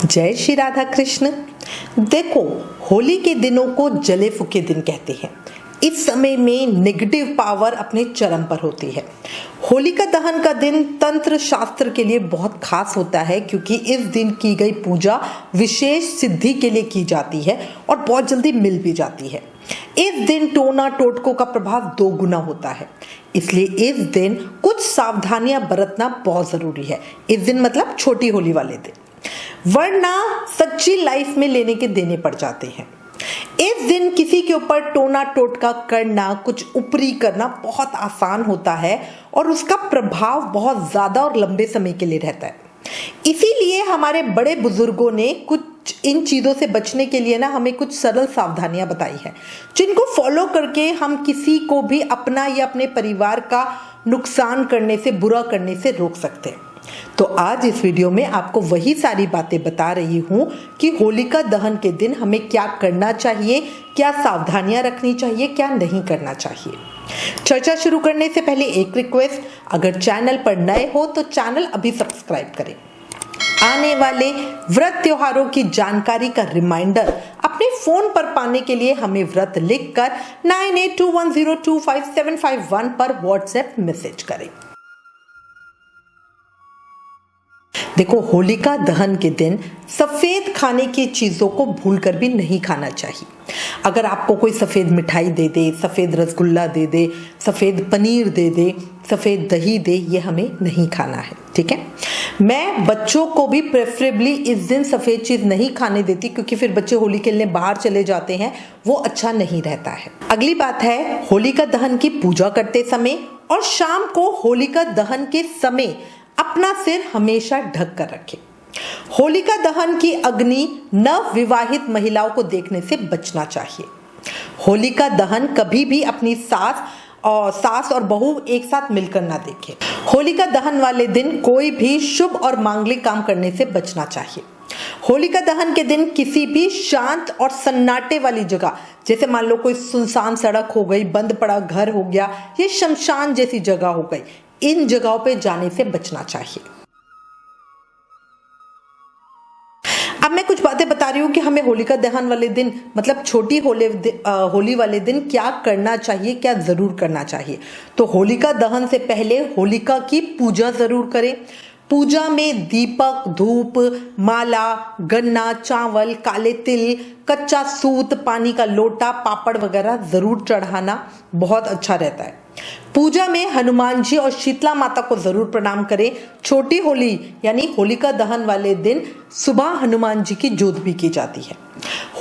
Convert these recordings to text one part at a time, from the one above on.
जय श्री राधा कृष्ण। देखो, होली के दिनों को जले फूके दिन कहते हैं। इस समय में नेगेटिव पावर अपने चरम पर होती है। होलिका दहन का दिन तंत्र शास्त्र के लिए बहुत खास होता है, क्योंकि इस दिन की गई पूजा विशेष सिद्धि के लिए की जाती है और बहुत जल्दी मिल भी जाती है। इस दिन टोना टोटकों का प्रभाव 2 गुना होता है, इसलिए इस दिन कुछ सावधानियां बरतना बहुत जरूरी है। इस दिन मतलब छोटी होली वाले दिन, वरना सच्ची लाइफ में लेने के देने पड़ जाते हैं। इस दिन किसी के ऊपर टोना टोटका करना, कुछ ऊपरी करना बहुत आसान होता है और उसका प्रभाव बहुत ज्यादा और लंबे समय के लिए रहता है। इसीलिए हमारे बड़े बुजुर्गों ने कुछ इन चीजों से बचने के लिए हमें कुछ सरल सावधानियां बताई है, जिनको फॉलो करके हम किसी को भी अपना या अपने परिवार का नुकसान करने से, बुरा करने से रोक सकते हैं। तो आज इस वीडियो में आपको वही सारी बातें बता रही हूं कि होलिका दहन के दिन हमें क्या करना चाहिए, क्या सावधानियां रखनी चाहिए, क्या नहीं करना चाहिए। चर्चा शुरू करने से पहले एक रिक्वेस्ट, अगर चैनल पर नए हो तो चैनल अभी सब्सक्राइब करें। आने वाले व्रत त्योहारों की जानकारी का रिमाइंडर अपने फोन पर पाने के लिए हमें व्रत लिखकर 9821025751 पर व्हाट्सएप मैसेज करें। देखो, होलिका दहन के दिन सफेद खाने की चीजों को भूलकर भी नहीं खाना चाहिए। अगर आपको कोई सफेद मिठाई दे दे, सफेद रसगुल्ला दे दे, सफेद पनीर दे दे, सफेद दही दे, ये हमें नहीं खाना है, ठीक है। मैं बच्चों को भी प्रेफरेबली इस दिन सफेद चीज नहीं खाने देती, क्योंकि फिर बच्चे होली खेलने बाहर चले जाते हैं, वो अच्छा नहीं रहता है। अगली बात है, होलिका दहन की पूजा करते समय और शाम को होलिका दहन के समय अपना सिर हमेशा ढक कर रखें। होलिका दहन की अग्नि नव विवाहित महिलाओं को देखने से बचना चाहिए। होलिका दहन कभी भी अपनी सास और बहू एक साथ मिलकर ना देखें। होलिका दहन वाले दिन कोई भी शुभ और मांगलिक काम करने से बचना चाहिए। होलिका दहन के दिन किसी भी शांत और सन्नाटे वाली जगह, जैसे मान लो कोई सुनसान सड़क हो गई, बंद पड़ा घर हो गया, ये शमशान जैसी जगह हो गई, इन जगहों पे जाने से बचना चाहिए। अब मैं कुछ बातें बता रही हूँ कि हमें होलिका दहन वाले दिन मतलब छोटी होली वाले दिन क्या करना चाहिए, क्या जरूर करना चाहिए। तो होलिका दहन से पहले होलिका की पूजा जरूर करें। पूजा में दीपक, धूप, माला, गन्ना, चावल, काले तिल, कच्चा सूत, पानी का लोटा, पापड़ वगैरह जरूर चढ़ाना बहुत अच्छा रहता है। पूजा में हनुमान जी और शीतला माता को जरूर प्रणाम करें। छोटी होली यानी होलिका दहन वाले दिन सुबह हनुमान जी की जोत भी की जाती है।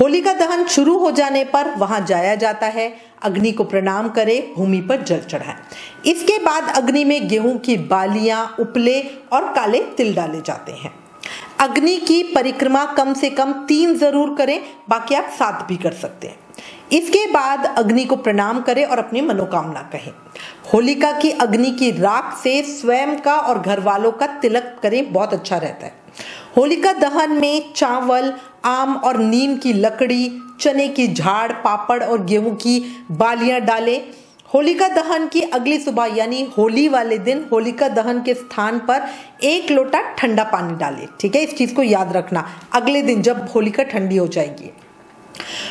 होलिका दहन शुरू हो जाने पर वहां जाया जाता है, अग्नि को प्रणाम करें, भूमि पर जल चढ़ाएं। इसके बाद अग्नि में गेहूं की बालियां, उपले और काले तिल डाले जाते हैं। अग्नि की परिक्रमा कम से कम 3 जरूर करें, बाकी आप 7 भी कर सकते हैं। इसके बाद अग्नि को प्रणाम करें और अपनी मनोकामना कहें। होलिका की अग्नि की राख से स्वयं का और घर वालों का तिलक करें, बहुत अच्छा रहता है। होलिका दहन में चावल, आम और नीम की लकड़ी, चने की झाड़, पापड़ और गेहूं की बालियां डालें। होलिका दहन की अगली सुबह यानी होली वाले दिन होलिका दहन के स्थान पर 1 लोटा ठंडा पानी डालें, ठीक है। इस चीज को याद रखना, अगले दिन जब होलिका ठंडी हो जाएगी।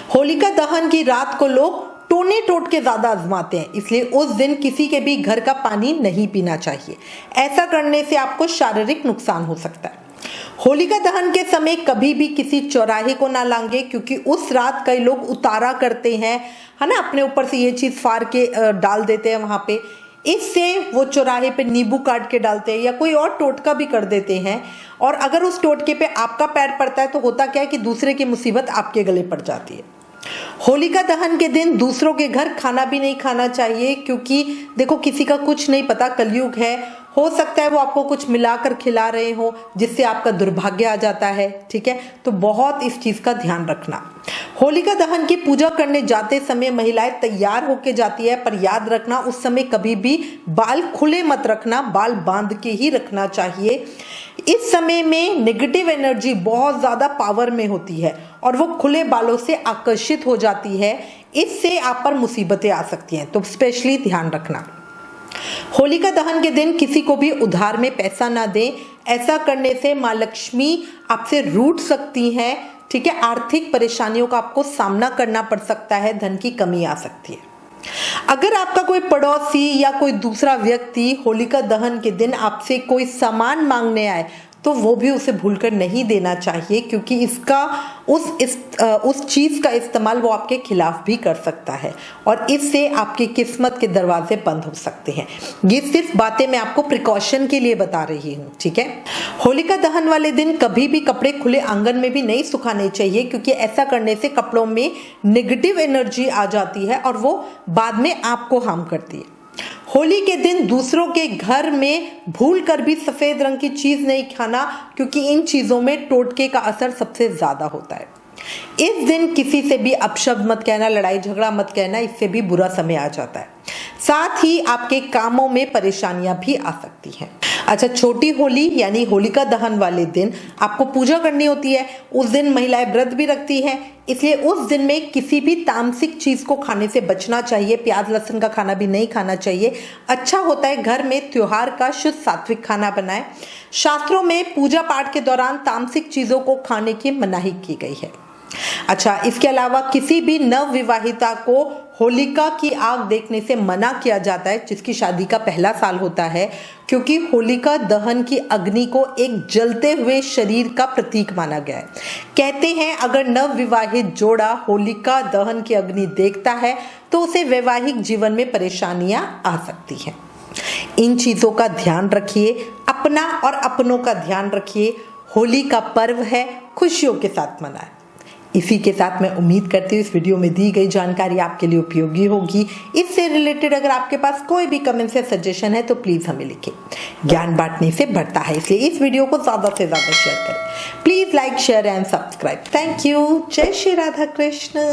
होलिका दहन की रात को लोग टोने टोटके ज्यादा आजमाते हैं, इसलिए उस दिन किसी के भी घर का पानी नहीं पीना चाहिए। ऐसा करने से आपको शारीरिक नुकसान हो सकता है। होलिका दहन के समय कभी भी किसी चौराहे को ना लांगे, क्योंकि उस रात कई लोग उतारा करते हैं, है ना, अपने ऊपर से ये चीज फाड़ के डाल देते हैं वहां पे। इससे वो चौराहे पे नींबू काट के डालते हैं या कोई और टोटका भी कर देते हैं, और अगर उस टोटके पे आपका पैर पड़ता है तो होता क्या है कि दूसरे की मुसीबत आपके गले पड़ जाती है। होलिका दहन के दिन दूसरों के घर खाना भी नहीं खाना चाहिए, क्योंकि देखो किसी का कुछ नहीं पता, कलयुग है, हो सकता है वो आपको कुछ मिलाकर खिला रहे हो जिससे आपका दुर्भाग्य आ जाता है, ठीक है। तो बहुत इस चीज का ध्यान रखना। होलिका दहन की पूजा करने जाते समय महिलाएं तैयार होके जाती है, पर याद रखना उस समय कभी भी बाल खुले मत रखना, बाल बांध के ही रखना चाहिए। इस समय में नेगेटिव एनर्जी बहुत ज्यादा पावर में होती है और वो खुले बालों से आकर्षित हो जाती है, इससे आप पर मुसीबतें आ सकती हैं, तो स्पेशली ध्यान रखना। होलिका दहन के दिन किसी को भी उधार में पैसा ना दें। ऐसा करने से माँ लक्ष्मी आपसे रूठ सकती हैं, ठीक है। आर्थिक परेशानियों का आपको सामना करना पड़ सकता है, धन की कमी आ सकती है। अगर आपका कोई पड़ोसी या कोई दूसरा व्यक्ति होलिका दहन के दिन आपसे कोई सामान मांगने आए तो वो भी उसे भूलकर नहीं देना चाहिए, क्योंकि इसका उस चीज का इस्तेमाल वो आपके खिलाफ भी कर सकता है और इससे आपकी किस्मत के दरवाजे बंद हो सकते हैं। ये सिर्फ बातें मैं आपको प्रिकॉशन के लिए बता रही हूँ, ठीक है। होलिका दहन वाले दिन कभी भी कपड़े खुले आंगन में भी नहीं सुखाने चाहिए, क्योंकि ऐसा करने से कपड़ों में नेगेटिव एनर्जी आ जाती है और वो बाद में आपको हार्म करती है। होली के दिन दूसरों के घर में भूल कर भी सफेद रंग की चीज नहीं खाना, क्योंकि इन चीजों में टोटके का असर सबसे ज्यादा होता है। इस दिन किसी से भी अपशब्द मत कहना, लड़ाई झगड़ा मत कहना, इससे भी बुरा समय आ जाता है। साथ ही आपके कामों में परेशानियां भी आ सकती हैं। अच्छा, छोटी होली यानी होलिका दहन वाले दिन आपको पूजा करनी होती है। उस दिन महिलाएं व्रत भी रखती हैं, इसलिए उस दिन में किसी भी तामसिक चीज को खाने से बचना चाहिए। प्याज लहसुन का खाना भी नहीं खाना चाहिए। अच्छा होता है घर में त्योहार का शुद्ध सात्विक खाना बनाएं। शास्त्रों में पूजा पाठ के दौरान तामसिक चीजों को खाने की मनाही की गई है। अच्छा, इसके अलावा किसी भी नव विवाहिता को होलिका की आग देखने से मना किया जाता है, जिसकी शादी का पहला साल होता है, क्योंकि होलिका दहन की अग्नि को एक जलते हुए शरीर का प्रतीक माना गया है। कहते हैं अगर नव विवाहित जोड़ा होलिका दहन की अग्नि देखता है तो उसे वैवाहिक जीवन में परेशानियां आ सकती हैं। इन चीजों का ध्यान रखिए, अपना और अपनों का ध्यान रखिए। होली का पर्व है, खुशियों के साथ मनाएं। इसी के साथ मैं उम्मीद करती हूँ इस वीडियो में दी गई जानकारी आपके लिए उपयोगी होगी। इससे रिलेटेड अगर आपके पास कोई भी कमेंट या सजेशन है तो प्लीज हमें लिखें। ज्ञान बांटने से बढ़ता है, इसलिए इस वीडियो को ज्यादा से ज्यादा शेयर करें। Please like, share and subscribe. Thank you. जय श्री राधा कृष्ण।